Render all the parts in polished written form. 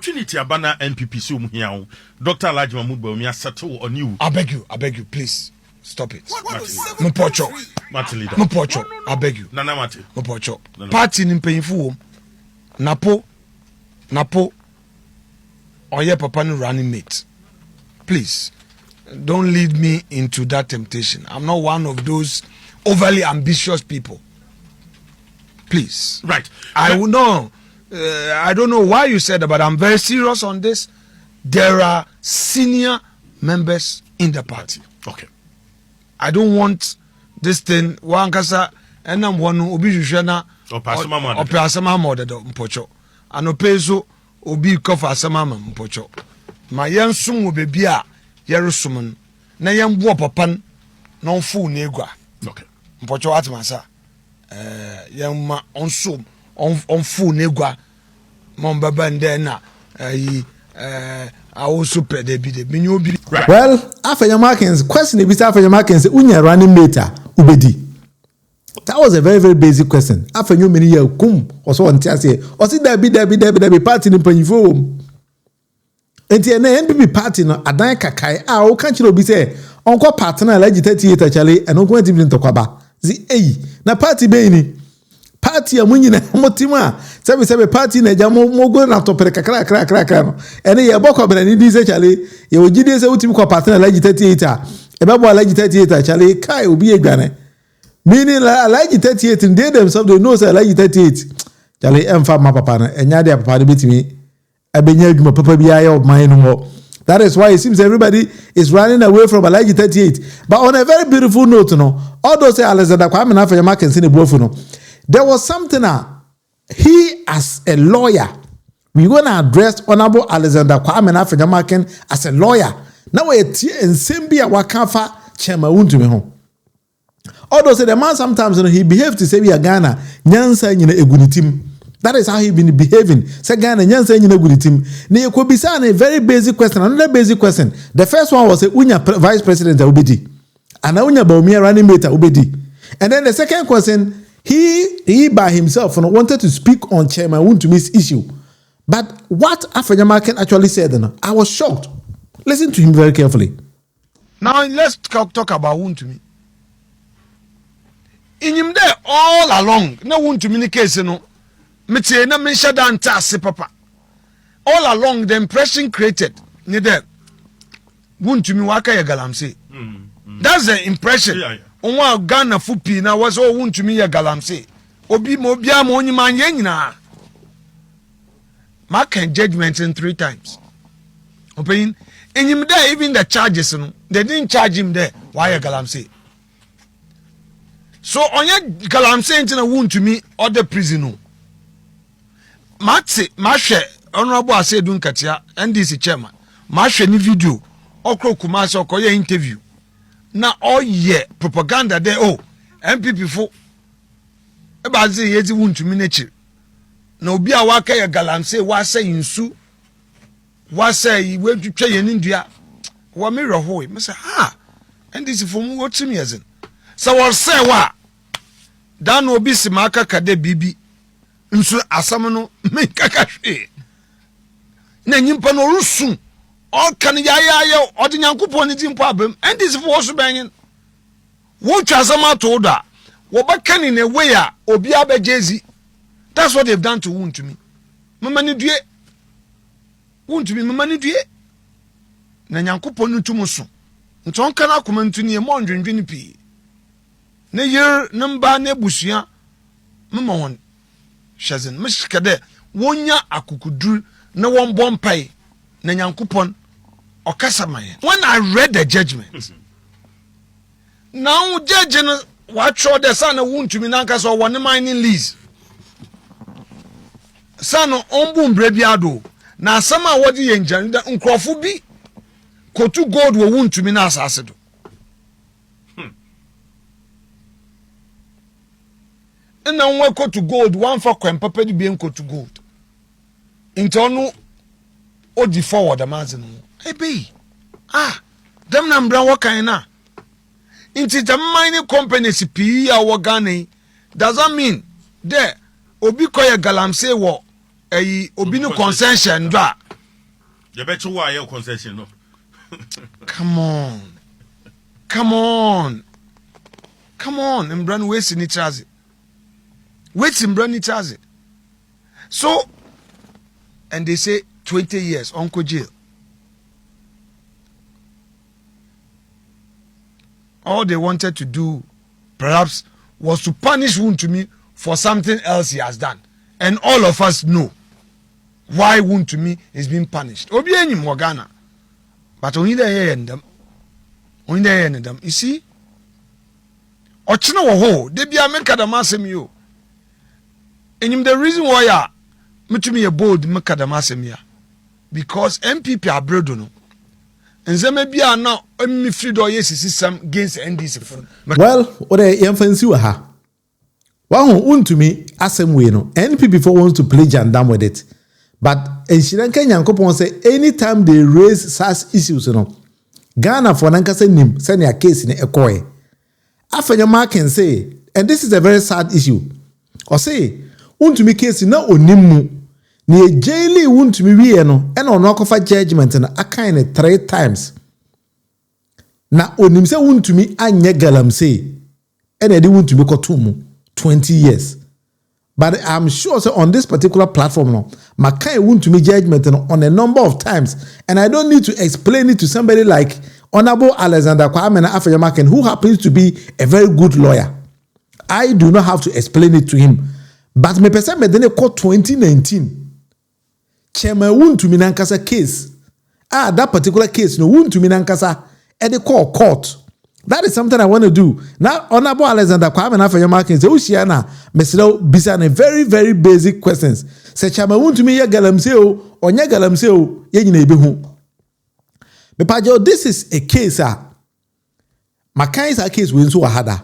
opportunity abana NPP so mu hia Dr. Alhaji Mahmood Bawumia settle on you. I beg you, please stop it. Mpocho. Mpocho. I beg you. Nana Mate. Mpocho. Party ni mpanyinfo Napo. Oye papa no running mate. Please don't lead me into that temptation. I'm not one of those overly ambitious people. Please. Right. I don't know why you said that, but I'm very serious on this. There are senior members in the party. Okay. I don't want this thing. Wankasa enam wonu obi hwehwe ope asama modedo mpocho. Anopezo obi kofa asama mpocho. Ma yensum obebi a yeresum na yembo papan na onfu na egua. Okay. Mpocho atmasa. Yemma onsum onfu na egua. Mombaba nde na I also pay the bid. Well, Afenyo Markin's question is Afenyo Markin say unya running mate ubedi. That was a very, very basic question. Afenyo many year kum or so on say or see there be party in panyifo. Enti na NPP party no adan kakai o kan chiro bi say onko partner Alhaji 38 actually and onko ntimi ntokwaba. Zi na party be ni party amunyi na motima sebe party na jamo mogo na topere kakra no ene ye bokọ bere ni di se chale ye ogide se utimi ko partner Alhaji 38 a e be bo Alhaji 38 chale kai obi edwane meaning Alhaji 38 they themselves they know say Alhaji 38 chale emfa ma papa na enya de papa de betimi abenya adwuma papa bi aye obman no mo. That is why it seems everybody is running away from Alhaji 38. But on a very beautiful note, no, all those say Alexander Kwame na Afenyo Markin say no. There was something he as a lawyer, we want to address Honorable Alexander Kwame na Afenyo Markin as a lawyer. Now we ensembia wakafa chema untu me ho. Although say the man sometimes he behaved to say we are Ghana nyansa nyina egunitim. That is how he been behaving. Say Ghana nyansa nyina egunitim. Ne ekobisa na a very basic question. Another basic question. The first one was say unya vice president ubedi. Ana unya Bawumia running mate ubedi. And then the second question, he by himself wanted to speak on Chairman Wuntumi's issue. But what Afenyo Markin actually said, I was shocked. Listen to him very carefully. Now let's talk about Wuntumi. In him there all along, no Wuntumi case, no. Mete na mensha dan tase papa. All along the impression created, ni there. Wuntumi waka ya galamse. That's the impression. Yeah. Onwa Ghana fupi na was all Wuntumi ya galamse. Obi mo bia mo nyima nyina. Mark judgment in 3 times. Open in him there even the charges no. They didn't charge him there. Why ya galamse? So onye galamse ntina Wuntumi or the prison no. Matse mahwe honorable Asedun Katia NDC chairman. Mahwe ni video okro Kumasi okoye interview. Na all year propaganda there MPP fo e ba ze yezi Wuntumi n'echi na obi a waka ya galamse wa say nsu wa say we twetwe ye ndua wa me reho me say NDC fo mu wotimi yazin so wa say wa dan obi simaka kade bibi nsu asam no me kakahwe na nyimpa no rusu all kan ya odi nyankopon ni dimpo abam and this for so benyin wo twasama to da wo baka ni na way a obi abejezi. That's what they've done to Wuntumi. Mama ni due Wuntumi mama ni due na nyankopon no tumuso nton kan akoma ntuni e mo ndwendweni pi na yer namba na busua mama won shazen mishkade wonya akukudur na won bompai na nyankopon okasamaye. When I read the judgment, now judge what show the son of Wuntumi nanka so one mining lease son ombu mbrebiado na sama wodi yenjan da nkrofo bi kotu gold wo Wuntumi na asase do na nwe kotu gold one for kwempapa di bi kotu gold intonu odi forward amazin ebe dem na mbra wakan na inti the mining companies pi ya wogane does that mean there obi koye galamse wo obi no concession do You bet you why your concession no. Come on. Come on. Come on. Mbran waste in each other. Wait in brand each other. So, and they say 20 years, Uncle jail. All they wanted to do, perhaps, was to punish Wuntumi for something else he has done. And all of us know why Wuntumi is being punished. Obi enyim wɔ Ghana. But only there and them. Only there and them. You see? Ochino wo ho, de bia make the masem yo. And the reason why me a bold make the masem ya. Because MPP are brodo. And some maybe are now me free do yes system against NDC. Well, what I fancy with her. One who to me asem way no. NPP for wants to play jandam with it. But in Sri Lanka, Yankopon say anytime they raise such issues, Ghana for Nankasa nim send a case in a koe. Afenyo Markin say, and this is a very sad issue. Or say, to me case na onimu. Ni jaili to me we no, and on offer judgment and a kind 3 times. Na onim se to me anye galam say, and I want to be kotumu 20 years. But I'm sure so on this particular platform, no, Makai want to make judgment on a number of times, and I don't need to explain it to somebody like Honorable Alexander Kwame Afenyo Markin, who happens to be a very good lawyer. I do not have to explain it to him. But me person me dene call 2019. Chairman want to me nankasa case. That particular case no want to me nankasa e dey call court. That is something I want to do. Now, Honorable Alexander Kwame Afenyo Markin say, Ushiana, Mesro Bisan, very, very basic questions. Say, Chama, want to me, ya galamseo, or ya galamseo, ye nebehu. Bepajo, this is a case, Makai is a case we so hada.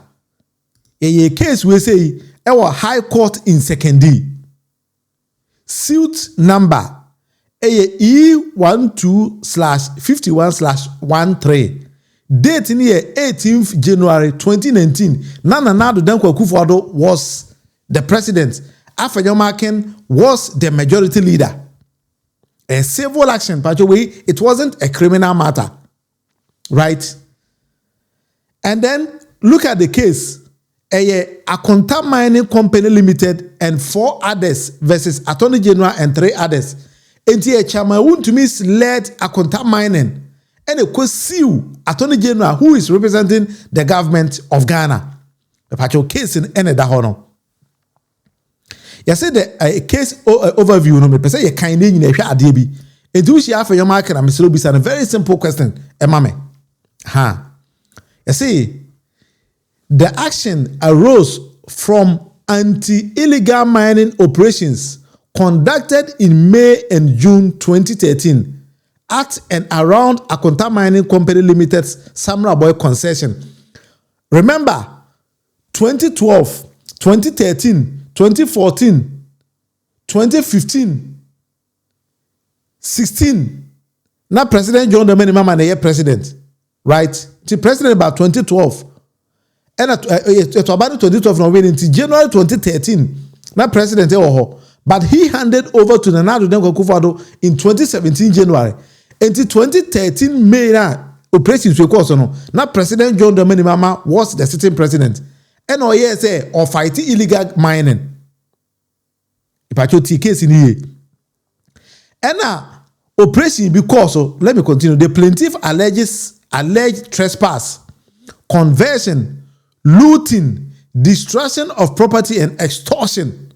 A case we say, our High Court in 2nd. Suit number E12/51/13. Date in here 18th January 2019. Nana Nadu Dankwa Akufo-Addo was the president. Afenyo Markin was the majority leader. A civil action, by the way, it wasn't a criminal matter. Right? And then look at the case. A Akonta Mining Company Limited and 4 others versus Attorney General and 3 others. And here Chairman to me led Akonta Mining. And a sue Attorney General who is representing the government of Ghana. The partial case in any dahono. You said the case overview no me person you kind in a hwa ade bi. Edu shi Afenyo Markin and Mr. Obisa a very simple question. Emame. You see, the action arose from anti-illegal mining operations conducted in May and June 2013. At and around Akonta Mining Company Limited's Samra Boy concession. Remember, 2012, 2013, 2014, 2015, 16. Now President John Dramani Mahama na president, right? The president about 2012. And at about 2012 no wait until January 2013. Now president but he handed over to Nana Akufo-Addo in 2017 January. Until 2013 May operations were course no. Now President John Dramani Mahama was the sitting president. And say or fighting illegal mining. Ipacho case in here. And now operation because let me continue. The plaintiff alleged trespass, conversion, looting, destruction of property and extortion.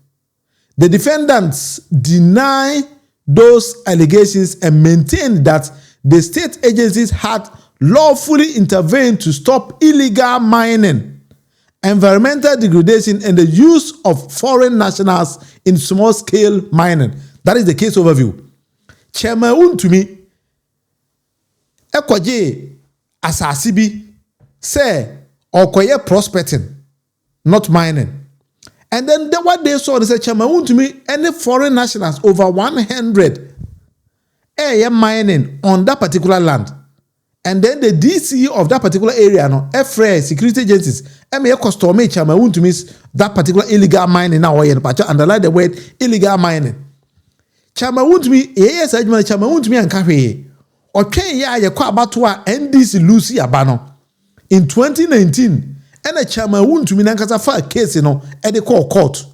The defendants deny those allegations and maintain that the state agencies had lawfully intervened to stop illegal mining, environmental degradation, and the use of foreign nationals in small-scale mining. That is the case overview. Chairman to me, Ekwaje Asasibi say Okoye prospecting, not mining. And then what they saw, they said, Chairman, to me, any foreign nationals over 100 mining on that particular land. And then the DC of that particular area, FRA, security agencies, custom Chairman, to me, that particular illegal mining now, underline the word illegal mining. Chama wuntumi yes adwuma chama wuntumi anka hwe otwen ya ye kwa abato a NDC Lucy abano in 2019 ena chama wuntumi nankasa fa case no e de call court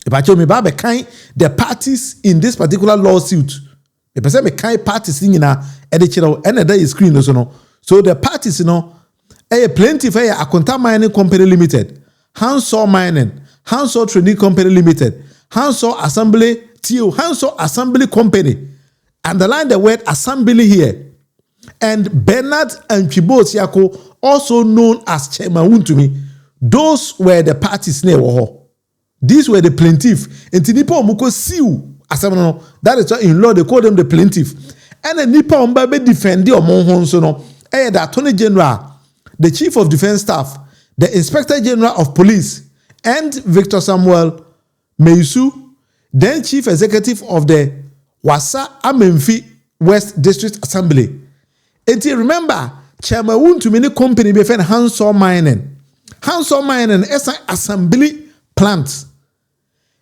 Ibacho me ba be kan the parties in this particular lawsuit. The person me kan parties nyina e de kire and that is screen no. So the parties no plaintiff Akonta Mining Company Limited, Hansol Mining, Hansol Trading Company Limited, Hansol Assembly TO, Hansol Assembly Company. Underline the word assembly here. And Bernard and Chibos Yako, also known as Chairman Wuntumi. Those were the parties near. These were the plaintiff. And Nipa Omuko Siu. That is why in law they call them the plaintiff. And the Nipa Ombabe defendi Omonhon Sono. The Attorney General, the Chief of Defense Staff, the Inspector General of Police, and Victor Samuel Meisu, then Chief Executive of the Wasa Amenfi West District Assembly. And remember, Chairman Wuntumi company be friend Hansol Mining. Hansol Mining is an assembly plant.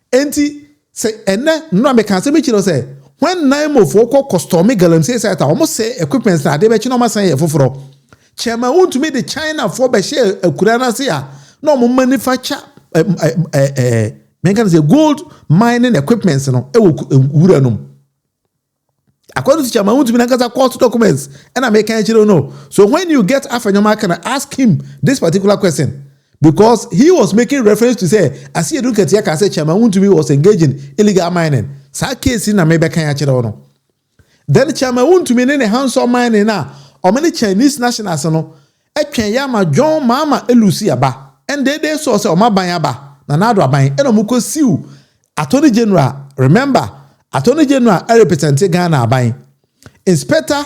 Enti say ene no American say me chiro say when nine of woko custom galamsey say almost say equipment na dey be chi no ma say foforo Chairman Wuntumi the China for be share akura na say no mo manufacture men can say gold mining equipment no e wura no according to Chairman Wuntumi na court documents and American chiro no. So when you get Afenyo Markin, ask him this particular question. Because he was making reference to say, as he look at here, say Chairman Wuntumi was engaged in illegal mining. Sa case in America can actually no. Then Chairman Wuntumi in the Hansol Mining now, or many Chinese nationals no, Yama John Mahama Elusi aba, and they saw say Oma Banyaba, Nanado Abain, and Omuko Siu, Attorney General. Remember, Attorney General represented Ghana Abain, Inspector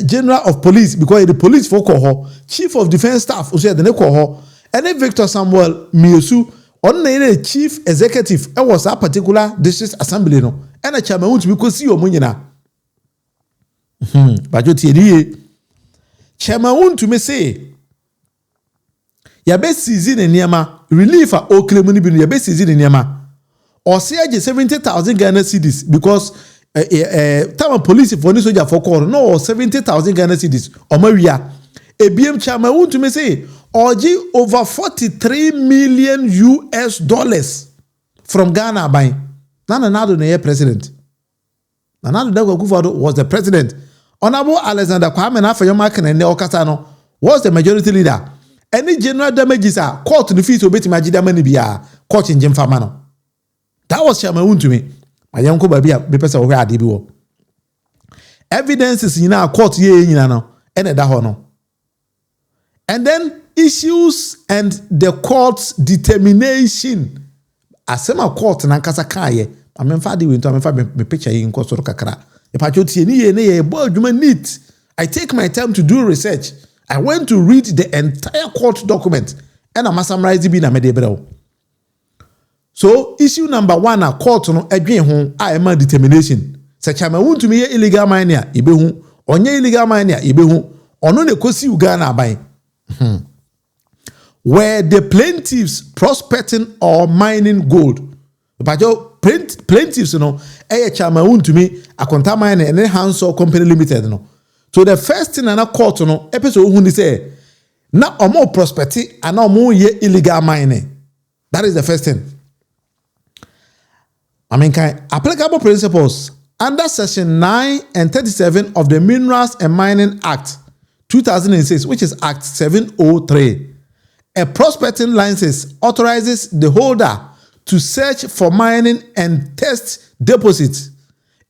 General of Police because the police for call Chief of Defense Staff who said the call. And then Victor Samuel Miesu, on the chief executive, and was a particular district assembly no, and a chairman who to see your munina. But you chairman who to me say, your best season in Yama, relief at Oakley Money bin your best season in Yama, or say 70,000 Ghana cedis because time police for this soldier for call no 70,000 Ghana cedis or Maria. A BM chairman who to me say, Oji over 43 million US dollars from Ghana buying. Nana Nado the president. Nana Nado was the president. Honorable Alexander Kwame Afenyo Markin and Neokatano was the majority leader. Any general damages are court in the fees obey Majida Manibia, court in Jim Famano. That was Chairman Wuntumi. My young Babia, Bepesa Oga Dibiwo. Evidence is in our court ye in ano, and a dahono. And then issues and the court's determination. Asema court na nkasa kaye. Amemfa di winto amemfa me picture yi nko soro kakra. E pa choti ni ye ne ye bo adwuma neat. I take my time to do research. I went to read the entire court document and I'm summarize bi na me de brɛ. So issue number 1 a court no adwen ho a ema determination. Se Chairman Wuntumi ye illegal mining a ibehu. Onye illegal mining a ibehu. Ono ne kosi Uganda aban. Were the plaintiffs prospecting or mining gold? But plaintiffs, you know, Chairman Wuntumi, Akonta Mining, and then Hansol Company Limited, you know. So the first thing in a court, you know, episode who say, now or more prospecting and now more illegal mining. That is the first thing. I mean, applicable principles under section 9 and 37 of the Minerals and Mining Act 2006, which is Act 703. A prospecting license authorizes the holder to search for mining and test deposits.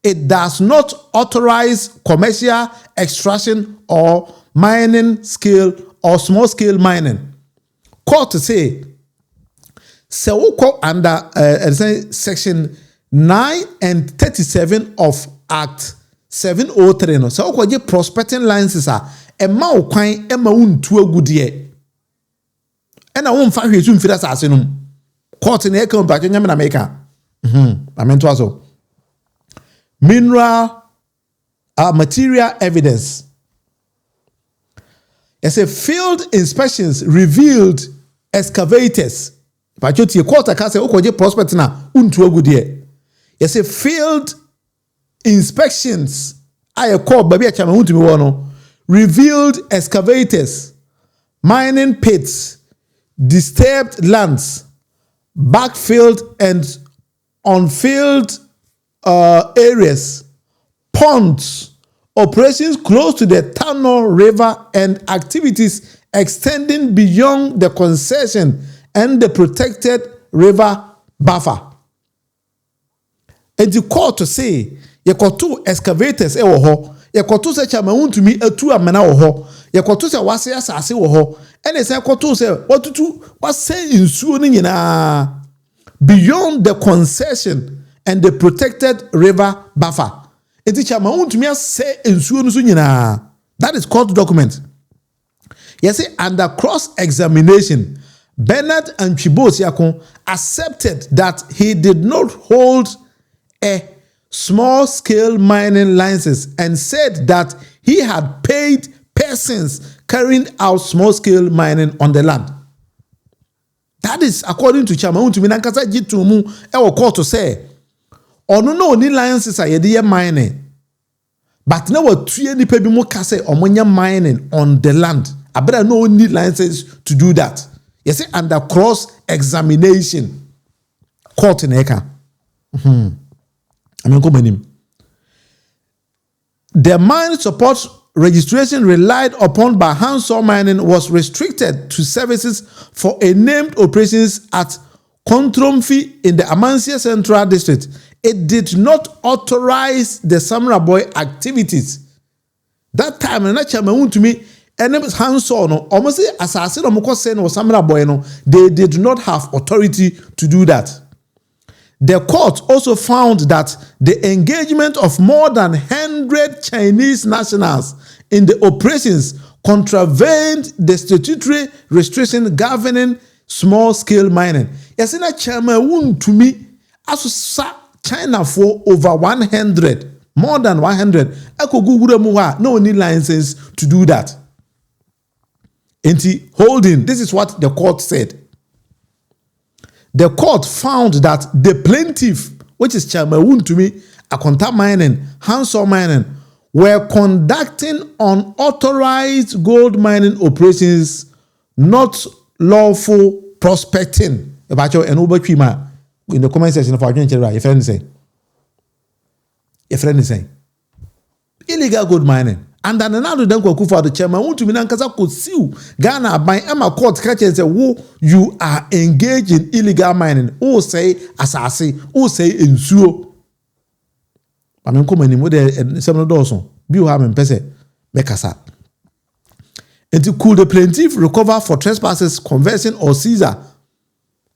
It does not authorize commercial extraction or mining scale or small scale mining. Court say, under section 9 and 37 of Act 703. No, so prospecting licenses are a mau kwan e ma untu agudie. And I won't find you soon for that assassin. Court in Echo back in America. I meant to also mineral material evidence. As a field inspections revealed excavators. But you court a case prospect na untu agudie. You say field inspections. I call baby chairman to me one revealed excavators, mining pits, disturbed lands, backfilled and unfilled areas, ponds, operations close to the Tano River, and activities extending beyond the concession and the protected river buffer. And the court to say, you got two excavators, you got two such a man to me a two amena or you got two say what's your sassy or and it's a to say what to do, what's saying soon beyond the concession and the protected river buffer. It is a man to me say in soon. That is court document. Yes, under cross-examination, Bernard and Chibosiakon accepted that he did not hold a small-scale mining license and said that he had paid persons carrying out small-scale mining on the land. That is according to Chairman to Minankasa Jitumu, our court to say, or no ni licenses are yet mining. But now what 3 people more kase or mining on the land. I better no need license to do that. You see, under cross-examination, court in Eka. The mine support registration relied upon by handsaw mining was restricted to services for a named operations at Kontromfi in the Amansia Central District. It did not authorize the Samurai Boy activities. That time, and that to me, and handsaw no, almost assassin or Mokose or Samurai Boy no, they did not have authority to do that. The court also found that the engagement of more than 100 Chinese nationals in the operations contravened the statutory restriction governing small-scale mining. Yes, in a chairman to me, as China for over 100, more than 100. No need license to do that. Holding, this is what the court said. The court found that the plaintiff, which is Chairman to me, Akonta mining, handsaw mining, were conducting unauthorized gold mining operations, not lawful prospecting. In the comment section of our your friend is saying illegal gold mining. And then another then go for the chairman who to me could sue Ghana by Emma court catch and say, "Who you are engaged in illegal mining? Who say assassin? Who say ensure?" I mean, come in with the seven Dawson. Be you have in person, make us up. And to could the plaintiff recover for trespasses, conversion, or seizure?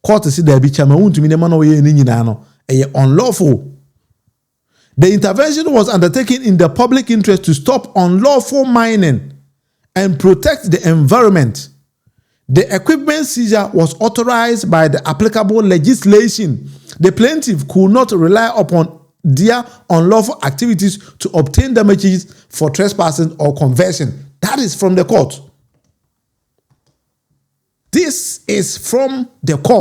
Court to see there be chairman who to me the man away in Inano, a unlawful. The intervention was undertaken in the public interest to stop unlawful mining and protect the environment. The equipment seizure was authorized by the applicable legislation. The plaintiff could not rely upon their unlawful activities to obtain damages for trespassing or conversion. That is from the court. This is from the court.